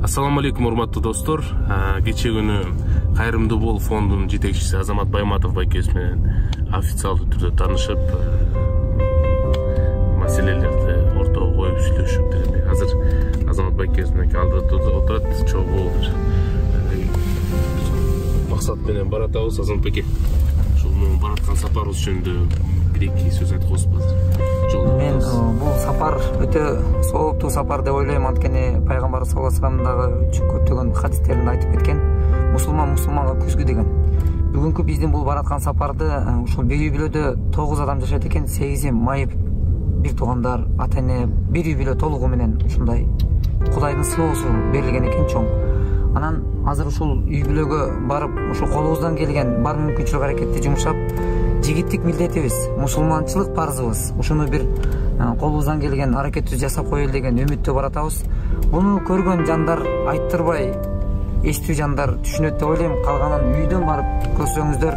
Assalamu алейкум, урматтуу достор. Кече күнү Кайрымдуу Бол фондунун жетекчиси Азамат Байматов байкебиз менен официалдуу түрдө таанышып, маселелерди ортого коюп сүйлөшүп дегендей. Азыр Азамат байкебиз менен алдыда отурат, чогуу бир максат менен баратабыз. Азамат байке, ушул бараткан сапарыбыз жөнүндө бир-эки сөз айтып коесузбу? Мен бул сапар өтө сооптуу сапар деп ойлойм. Анткени пайгамбар саллаллаху алейхи вассалам дагы көптөгөн хадистеринде айтып кеткен, мусулманга күзгү деген. Бүгүнкү биздин бул бараткан сапарды ушул бир үй бүлөдө 9 адам жашайт экен. 8 майып бир туугандар, ата эне бир үй бүлө толугу менен ушундай Кудайдын сыноосу берилген экен чоң. Анан азыр ушул үй бүлөгө барып, ушул колубуздан келген бар мүмкүнчүлүк аракетти жумшап, жигиттик милдетибиз, мусулманчылык парзыбыз. Ушуну бир колубуздан келген аракетти жасап коелу деген үмүттө баратабыз. Буну көргөн жандар айттырбай, эстүү жандар түшүнөт деп ойлойм. Калганын үйдөн барып көрсөңүздөр.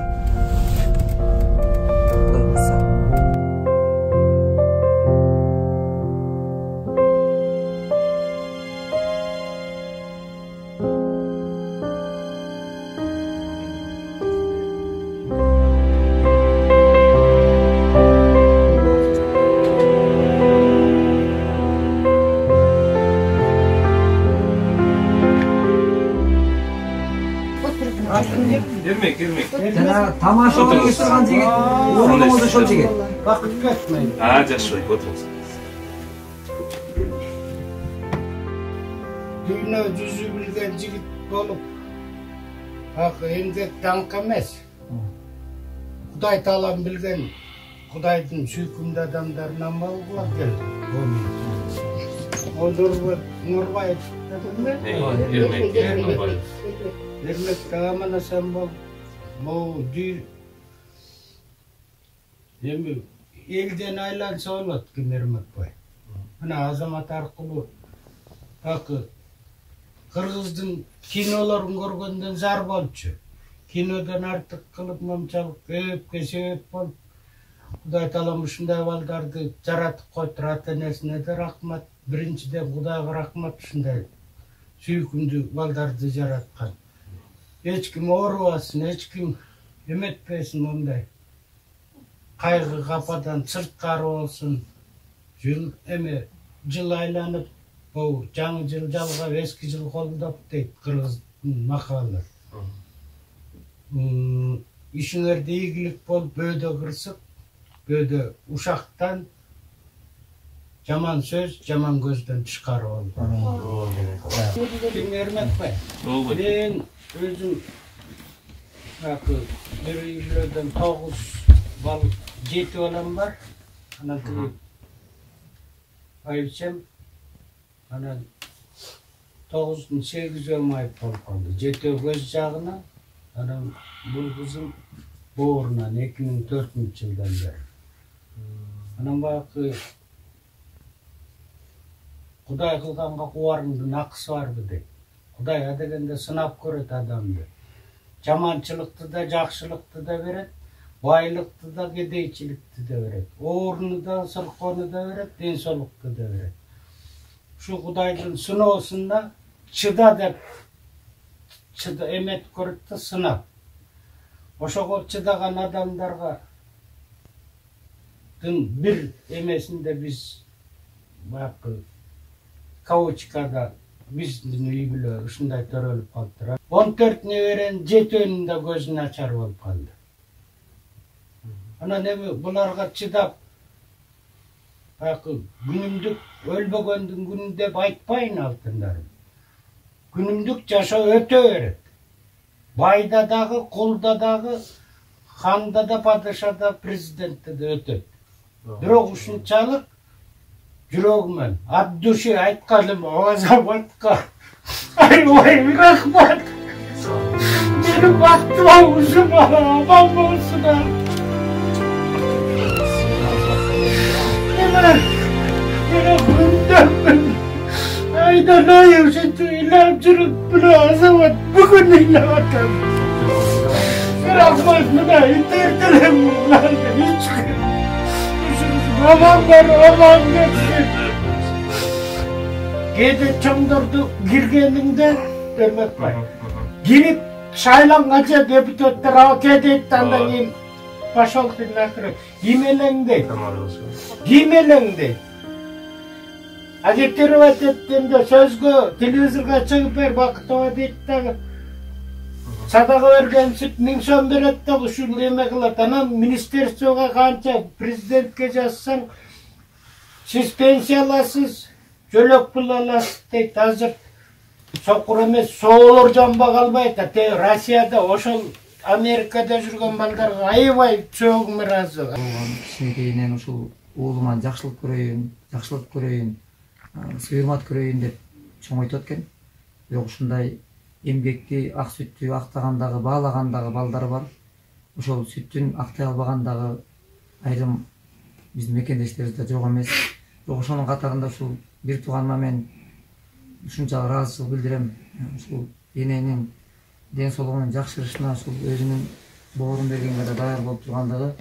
Жана тамаша уюштурган жигит, орнуңузда ошол жигит. Бакыт кетмейт. Жашыбай отуруңуз. Дүйнө жүзү билген жигит болуп, эмгек даңк эмес. Кудай таалам билген, Кудайдын сүйкүмдүү адамдарынан болгула келди. Нурбаев Эрмек аман асан бол. Могу эми элден айланса болот ким Эрмекбай. Мына Азамат аркылуу Кыргыздын кинолорун көргөндөн зар болчу. Кинодон артык кылып момчалык көпкө себеп болуп, Кудай таалам ушундай балдарды жаратып койтур. Ата энесине да рахмат. Биринчиден Кудайга рахмат, ушундай сүйкүмдүү балдарды жараткан. Эч ким оорубасын, эч ким эметпесин, мондай кайгы кападан сырткары болсун. Жыл айланып, бул жаңы жыл жалгап, эски жыл колдоп дейт кыргыздын макалы. Ишиңерде ийгилик болуп, бөөдө кырсык, бөөдө ушактан жаман сөз, жаман көздөн тышкары болду. Ким Эрмекбай? Мен өзүм бир үй бүлөдөн 9 бал, 7 балам бар. Анан тиги айылчам, анан 9-дун 8 майып болуп калды. 7 көз жагына, анан бул кызым боорунан 2004-жылдан бери. Анан баягы Кудай кылганга кубарыңдын акысы барбы дейт. Кудай адегенде сынап көрөт адамды. Жаманчылыкты да, жакшылыкты да берет, байлыкты да, кедейчиликти да берет. Ооруну да, сыркоону да берет, ден соолукту да берет. Ушу Кудайдын сыноосунда чыда деп эмет көрөт да, сынап. Ошого чыдаган адамдарга бир эмесинде биз баягы каучкада биздин үй бүлө ушундай төрөлүп калыптыр. 14 неберенин 7-өнүн да көзү начар болуп калды. Анан эми буларга чыдап, баягы күнүмдүк өлбөгөндүн күнү деп айтпайын алтындарым. Күнүмдүк жашоо өтө берет. Байда дагы, кулда дагы, ханда да, падышада, президентте да өтөт. Бирок ушунчалык жүрөгүмөн от души айтканым Азаматка аябай рахмат. Менин бактым ушул аман болсунар. Мен күндөмүн. Айдан ай ушинтип ыйлап жүрүп, мына Азамат бүгүн ыйлап атам. Рахмат, мына интернеттен буларды ички. Aman ben aman geçsin. кээде чоңдорду киргениңде демек бар. Кирип шайланганча депутаттар аке дейт, андан кийин пошел ты нахрен. Кимелең дейт. Кимелең дейт. Агитировать эткенде сөзгө телевизорго чыгып бер бакытова дейт дагы. Садаға берген сүт 1000 сом берет да ушул эме кылат. Анан министерствого канча президентке жазсаң, сиз пенсия аласыз, жөлөк пул аласыз дейт. Азыр сокур эмес соолор жанбай калбайт. Россияда ошол Америкада жүргөн балдарга аябай чогум ыраазы. Кичинекейинен ушул уулума жакшылык көрөйүн, сыйырмат көрөйүн деп чоңойтот экен. Бирок ушундай эмгекти, ак сүттү актагандагы, баалагандагы балдар бар. Ошол сүттүн актай албагандагы айрым биздин мекендештерибиз да жок эмес. Бирок ошонун катарында ушул бир тууганыма мен ушунчалык ыраазычылык билдирем. Ушул эненин ден соолугунун жакшырышына ушул өзүнүн боорун бергенге да даяр болуп тургандыгы.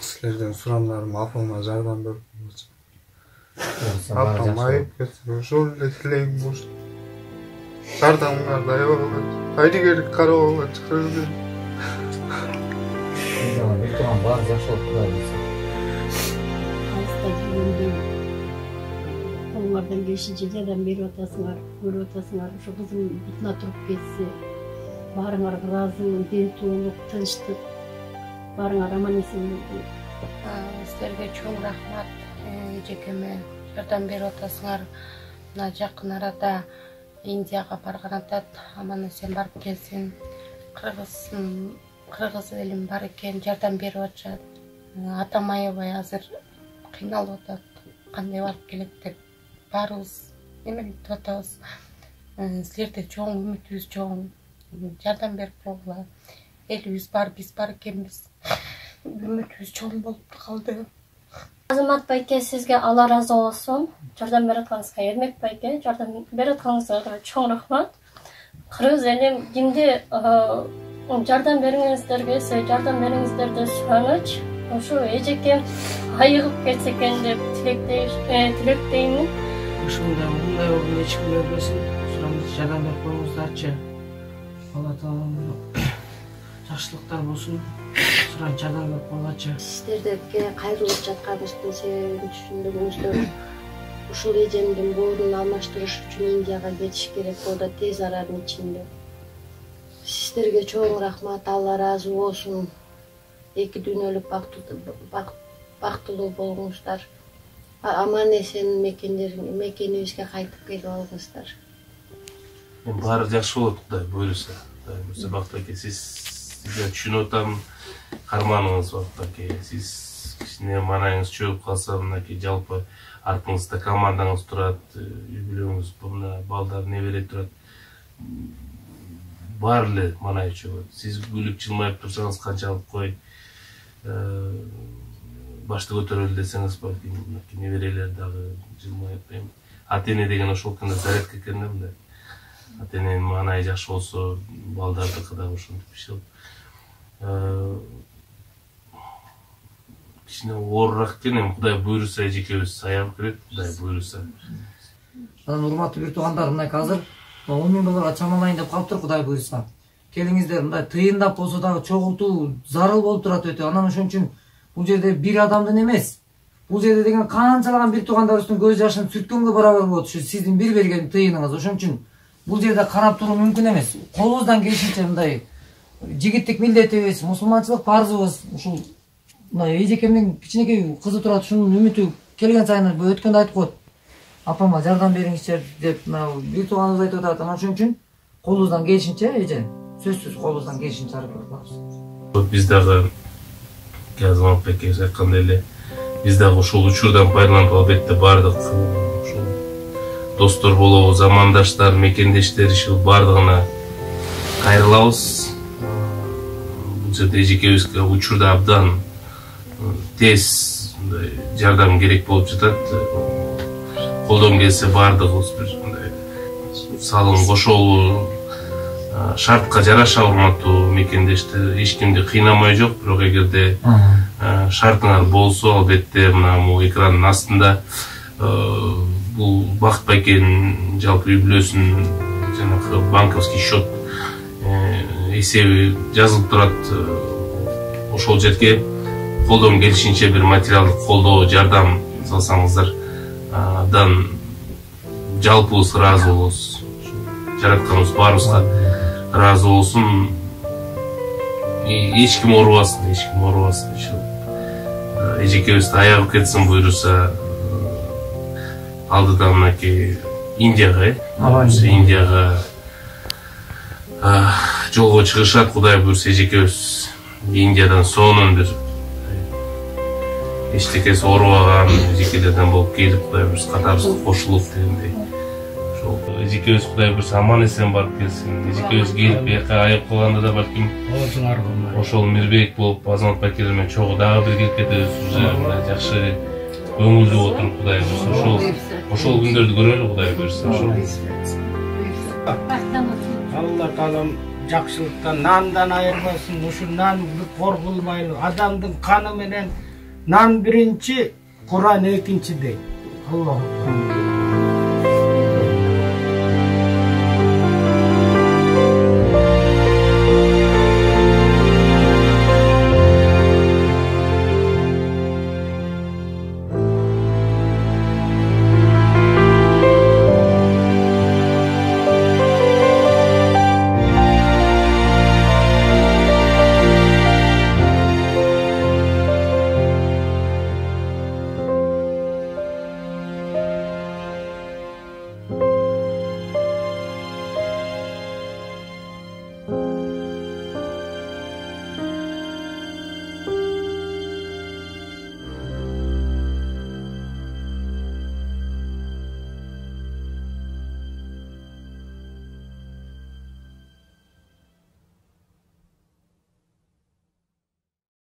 Силерден сурамдарым апама жардам берип болчу. Апам айып кетти, ошол эле тилегим болчу. Жардамыңарды аябай болот. Айдыгерлик карабалга чыгарып бер. Бир турган баары жакшы болуп турат. Алыста жүргөндө колуңардан келишинче жардам берип атасыңар, көрүп атасыңар. Ошо кызым бутуна туруп кетсе, баарыңар ыраазымын, ден соолук, тынчтык, баарыңар аман эсен болду. Силерге чоң рахмат. Эжекеме жардам берип атасыңар. Мына жакын арада Индияга барган атат, аман эсен барып келсин. Кыргыз элим бар экен, жардам берип атышат. Атам аябай азыр кыйналып атат, кандай барып келет деп. Баарыбыз эмелип атабыз. Силерде чоң үмүтүбүз чоң. Жардам берип койгула. Элибиз бар, биз бар экенбиз. Үмүтүбүз чоң болуп калды. Азамат байке, сизге Алла разы болсун. Жардам берип атканыңызга, Эрмек байке, жардам берип атканыңызга чоң рахмат. Кыргыз элим кимди жардам бериңиздер келсе, жардам бериңиздерди сураныч. Ошо эжекем айыгып кетсе экен деп тилектеймин. Ушундай мындай болгон эч ким көрбөсүн. Сурамыз жардам берип коюңуздарчы. Алла таалам жакшылыктар болсун. Суран жардам берип койгачы. Сиздерге кайрылып жатканыбыздын себебин түшүндүрүңүздөр. Ушул эжемдин боорун алмаштырыш үчүн Индияга кетиш керек болду тез аранын ичинде. Сиздерге чоң рахмат, Алла разы болсун. Эки дүйнөлүк бактылуу болуңуздар. Аман эсен мекенибизге кайтып келип алыңыздар. Баары жакшы болот, Кудай буйруса. Кудай бакыт эке, сизге түшүнүп атам. Карманыңыз бакыт эке, сиз кичине манайыңыз чөгүп калса, мынакей жалпы артыңызда командаңыз турат, үй бүлөңүз, мына балдар небере турат. Баары эле манай чөгөт. Сиз күлүп жылмайып турсаңыз канчалык кой башты көтөрөлү десеңиз, балки неберелер дагы жылмайып. Ата-эне деген ошол кандай зарядка экен да мындай. Ата-эненин манайы жакшы болсо, балдардыкы дагы ошентип иши. Кичине оорураак экен, Кудай буйруса эжекебиз аябып кирет, Кудай буйруса. Анан урматтуу бир туугандар, мындай азыр 10 000 долларга чамалайын деп калыптыр, Кудай буйруса. Келиңиздер, мындай тыйындап болсо дагы чогултуу зарыл болуп турат өтө. Анан ошон үчүн бул жерде бир адамдын эмес, бул жерде деген канчалаган бир туугандарыбыздын көз жашын сүрткөнгө барабар болот. Ушу сиздин бир берген тыйыныңыз. Ошон үчүн бул жерде карап туруу мүмкүн эмес. Колубуздан келишинче мындай жигиттик милдетибиз, мусулманчылык парзыбыз. Ушул мындай эжекемдин кичинекей кызы турат, ушунун үмүтү келген сайын өткөндө айтып коет. Апама жардам бериңизчи деп мына бир тууганыбыз айтып атат. Анан ошон үчүн колубуздан келишинче эже, сөзсүз колубуздан келишинче аракет кылабыз. Биз дагы Азамат байке айткандай эле, биз дагы ушул учурдан пайдаланып албетте бардык ушул достор болобу, замандаштар, мекендештер, ушул бардыгына кайрылабыз. Бул жерде эжекебизге учурда абдан тез жардам керек болуп жатат. Колдон келсе бардыгыбыз бир салым кошолуу, шартка жараша урматтуу мекендештер, эч кимди кыйнамай жок, бирок эгерде шартыңар болсо, албетте мына экранын астында бул Бакыт Байкенин жалпы үй бүлөсүнүн жанагы банковский счет эсеби жазылып турат. Ошол жерге колдон келишинче бир материалдык колдоо, жардам салсаңыздар, дан жалпыбыз ыраазы болобуз. Жаратканыбыз баарыбызга ыраазы болсун. Эч ким оорубасын. Эжекебизди аягып кетсин буюрса, алдыда мынакей Индияга жолго чыгышат. Кудай буюрса, эжекебиз Индиядан сонун бир эчтекеси оорубаган эжекелерден болуп келип, кудай буюрса катарыбызга кошулуп дегендей. Ошол эжекебиз кудай буюрса аман эсен барып келсин. Эжекебиз келип бияка айып калганда да балким ошол Мирбек болуп, Азамат Байкелер менен чогуу дагы бир келип кетебиз. Уже мына жакшы көңүлдүү отуруп, кудай буюрса ошол күндөрдү көрөлү, кудай буюрса. Алла таалам жакшылыктан, нандан айырбасын. Ушу нан кор кылмайлы. Адамдын каны менен нан биринчи, Куран экинчи дейт. Алла